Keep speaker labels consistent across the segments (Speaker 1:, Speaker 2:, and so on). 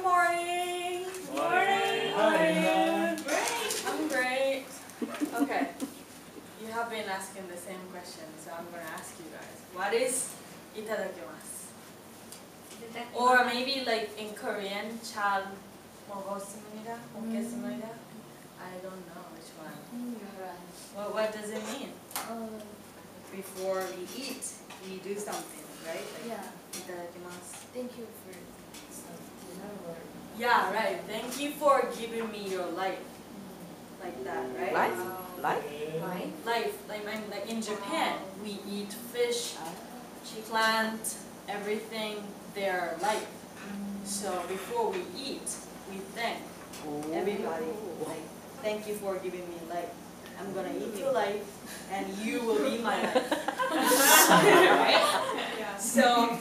Speaker 1: morning.
Speaker 2: Morning.
Speaker 1: How are you?
Speaker 2: Great.
Speaker 1: I'm great. Okay. You have been asking the same question, so I'm going to ask you guys. What is itadakimasu? Or maybe like in Korean, 잘 먹었습니다. 먹겠습니다. I don't know which one. What does it mean?
Speaker 2: Before we eat, we do something, right? Like,
Speaker 3: Yeah.
Speaker 1: itadakimasu.
Speaker 3: Thank you for some dinner.
Speaker 1: Yeah, right. Thank you for giving me your life. Like that, right?
Speaker 2: Life? Life?
Speaker 3: Why?
Speaker 1: Life. Like in Japan, we eat fish, plant, everything, their life. So before we eat, we thank everybody. Like, thank you for giving me life. I'm gonna eat your life, and you will be my life. Right?
Speaker 3: Yeah.
Speaker 1: So,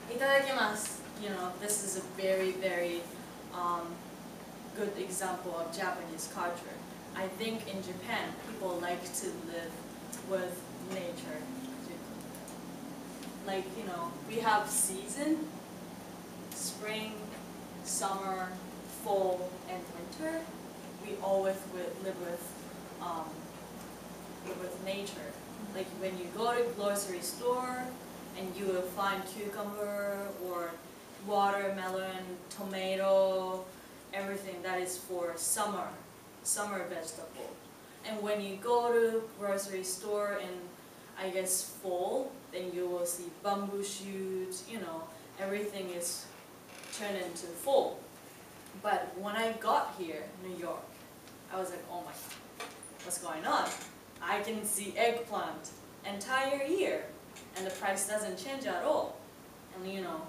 Speaker 1: itadakimasu. You know, this is a very, very good example of Japanese culture. I think in Japan, people like to live with nature. Like, you know, we have season, spring, summer, fall, and winter. We always live with nature. Like when you go to grocery store, and you will find cucumber or watermelon, tomato, everything that is for summer vegetable. And when you go to grocery store in, I guess, fall, then you will see bamboo shoots, you know, everything is turned into fall. But when I got here, New York, I was like, oh my God, what's going on? I can see eggplant entire year, and the price doesn't change at all. And you know,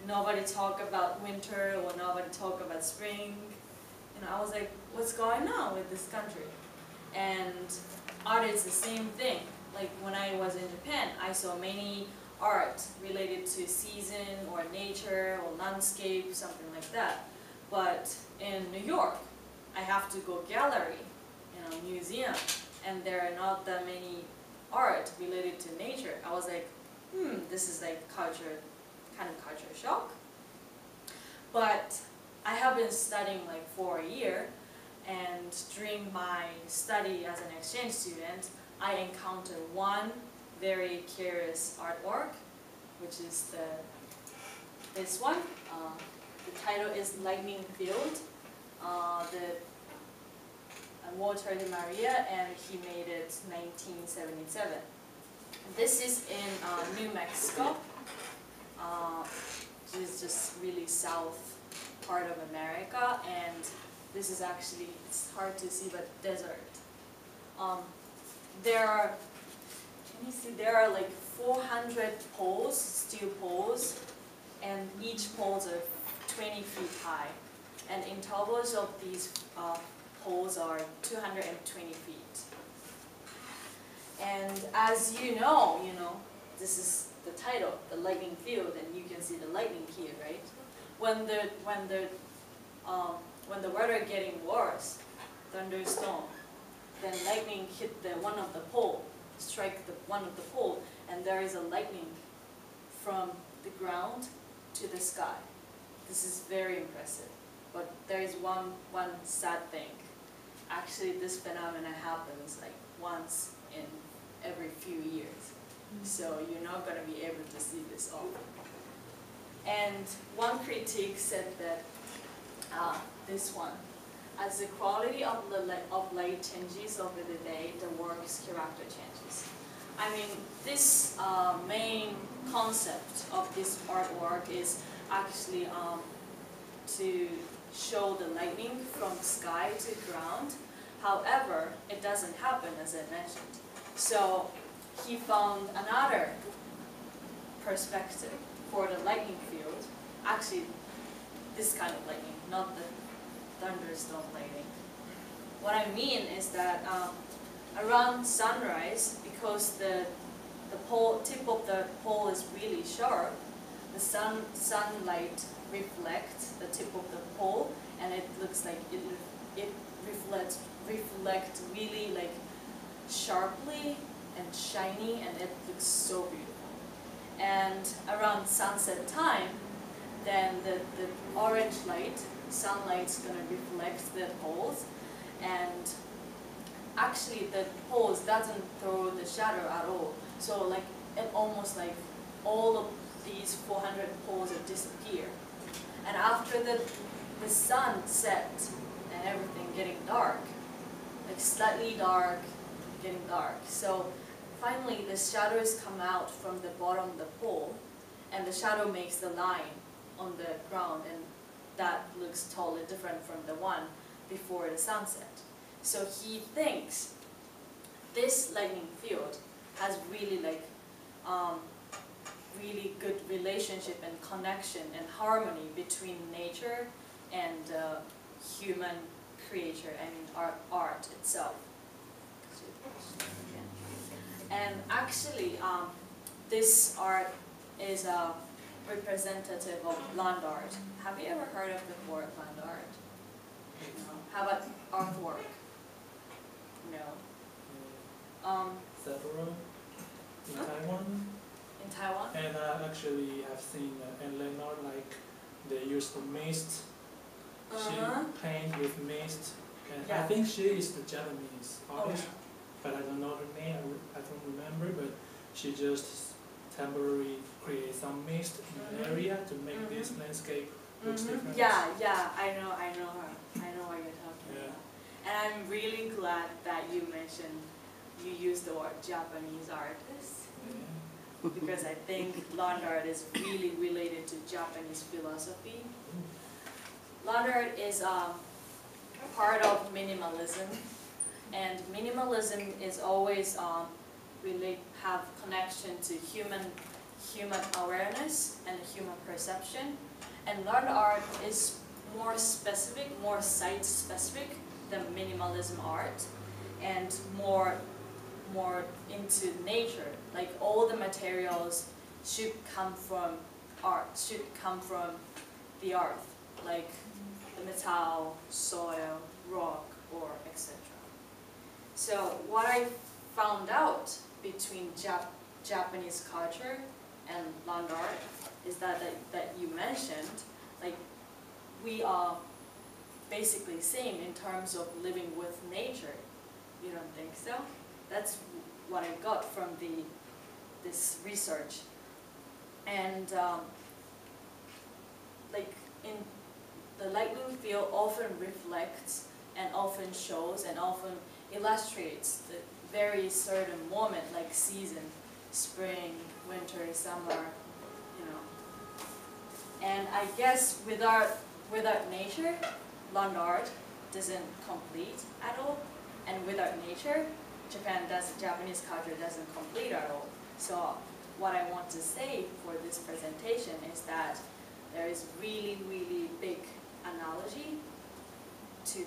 Speaker 1: nobody talk about winter or nobody talk about spring. You know, I was like, what's going on with this country? And art is the same thing. Like when I was in Japan, I saw many art related to season or nature or landscape, something like that. But in New York, I have to go gallery, you know, museum, and there are not that many art related to nature. I was like, this is like kind of culture shock. But I have been studying like for a year, and during my study as an exchange student, I encountered one very curious artwork, which is this one. The title is Lightning Field. Walter de Maria, and he made it 1977. This is in New Mexico, which is just really south part of America, and this is actually, it's hard to see, but desert. There are, can you see, there are like 400 poles, steel poles, and each poles are 20 feet high, and intervals of these poles are 220 feet. And as you know, this is the title, the lightning field, and you can see the lightning here, right? When the weather getting worse, thunderstorm, then lightning hit one of the pole, strike one of the pole, and there is a lightning from the ground to the sky. This is very impressive. But there is one sad thing. Actually, this phenomenon happens like once in every few years. So you're not going to be able to see this often. And one critique said that this one, as the quality of light changes over the day, the work's character changes. I mean, this main concept of this artwork is actually to show the lightning from sky to ground. However, it doesn't happen, as I mentioned. So he found another perspective for the lightning field. Actually, this kind of lightning, not the thunderstorm lightning. What I mean is that around sunrise, because the tip of the pole is really sharp, the sunlight reflects the tip of the pole, and it looks like it reflects really like sharply and shiny, and it looks so beautiful. And around sunset time, then the orange light, sunlight's gonna reflect the poles, and actually the poles doesn't throw the shadow at all. So like it almost like all of these 400 poles will disappear. And after the sun sets and everything getting dark, like slightly dark, getting dark. So finally the shadows come out from the bottom of the pole, and the shadow makes the line on the ground, and that looks totally different from the one before the sunset. So he thinks this lightning field has really like really good relationship and connection and harmony between nature and human creature, I mean art itself. And actually this art is a representative of land art. Have you ever heard of the word land art? No. How about artwork? No.
Speaker 4: Several in Taiwan.
Speaker 1: In Taiwan?
Speaker 4: And I actually have seen in Leonard, like they use the mist. She paint with mist, and I
Speaker 1: Yeah.
Speaker 4: think she is the Japanese artist, but I don't know her name. I don't remember, but she just temporarily create some mist in the area to make this landscape looks different.
Speaker 1: Yeah, I know her. I know what you're talking
Speaker 4: Yeah.
Speaker 1: about. And I'm really glad that you mentioned you used the word Japanese artist,
Speaker 4: Yeah.
Speaker 1: because I think land art is really related to Japanese philosophy. Land art is part of minimalism, and minimalism is always have connection to human awareness and human perception, and land art is more specific, more site specific than minimalism art, and more into nature. Like all the materials should come from art, should come from the earth, like the metal, soil, rock, or etc. So what I found out between Japanese culture and land art is that you mentioned, like we are basically same in terms of living with nature. You don't think so? That's what I got from this research. And like in the lightning field often reflects and often shows and often illustrates the very certain moment, like season, spring, winter, summer, you know. And I guess without nature, land art doesn't complete at all, and without nature, Japanese culture doesn't complete at all. So what I want to say for this presentation is that there is really, really big analogy to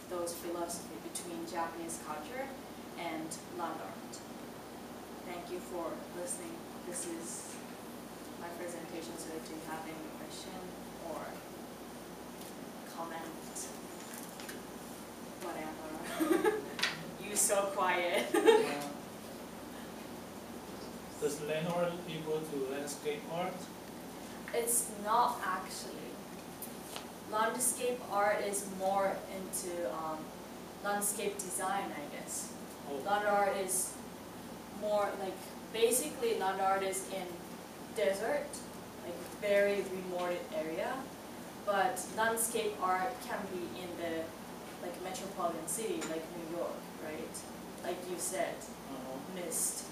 Speaker 1: those philosophy between Japanese culture and land art. Thank you for listening. This is my presentation, so if you have any question or comment, whatever. You're so quiet.
Speaker 4: Does land art equal to landscape art?
Speaker 1: It's not actually. Landscape art is more into landscape design, I guess.
Speaker 4: Oh.
Speaker 1: Land art is more like, basically land art is in desert, like very remote area, but landscape art can be in the like metropolitan city, like New York, right? Like you said, mist.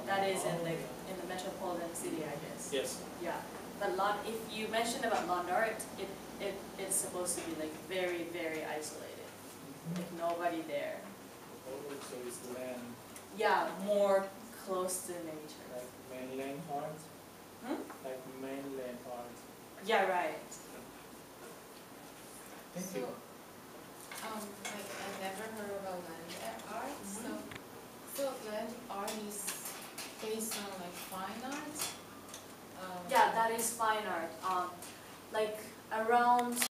Speaker 1: That is in the metropolitan city, I guess.
Speaker 4: Yes.
Speaker 1: Yeah, but if you mention about land art, it's supposed to be like very, very isolated, like nobody there.
Speaker 4: Oh, so it's land.
Speaker 1: Yeah, more close to nature.
Speaker 4: Like mainland art? Like mainland art.
Speaker 1: Yeah, right.
Speaker 4: Thank
Speaker 3: So,
Speaker 4: you.
Speaker 3: like I've never heard about land art. So land art is based on like fine art.
Speaker 1: Yeah, that is fine art. Like around